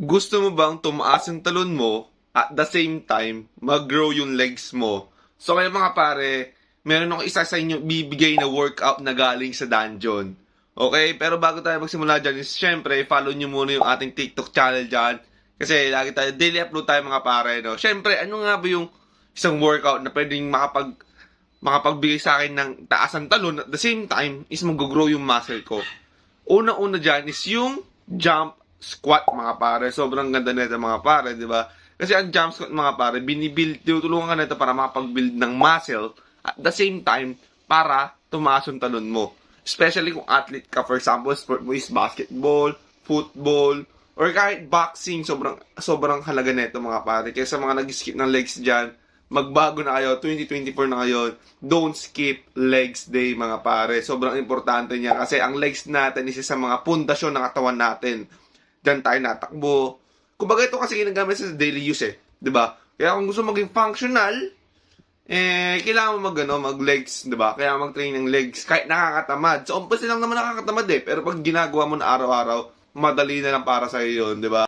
Gusto mo bang tumaas yung talon mo at the same time mag-grow yung legs mo? So kaya mga pare, meron ako isa sa inyo bibigay na workout na galing sa dungeon. Okay? Pero bago tayo magsimula dyan, is syempre, follow nyo muna yung ating TikTok channel dyan. Kasi lagi tayo, daily upload tayo mga pare, no? Syempre, ano nga ba yung isang workout na pwedeng makapagbigay sa akin ng taas ng talon at the same time is mag-grow yung muscle ko? Una-una dyan is yung jump squat mga pare. Sobrang ganda nito mga pare, di ba? Kasi ang jump squat mga pare, tinutulungan ka nito para makapag-build ng muscle at the same time para tumaas yung talon mo. Especially kung athlete ka, for example, sport mo is basketball, football, or kahit boxing, sobrang halaga nito mga pare. Kaya sa mga nag-skip ng legs dyan, magbago na kayo, 2024 na kayo, don't skip legs day mga pare. Sobrang importante niya kasi ang legs natin is sa mga pundasyon ng katawan natin. Diyan tayo natakbo. Kumbaga ito kasi ginagamit sa daily use eh, 'di ba? Kaya kung gusto maging functional, kailangan mo mag-legs, 'di ba? Kaya mag-train ng legs kahit nakakatamad. So umpisa lang naman nakakatamad eh, pero pag ginagawa mo na araw-araw, madali na lang para sa iyo 'yun, 'di ba?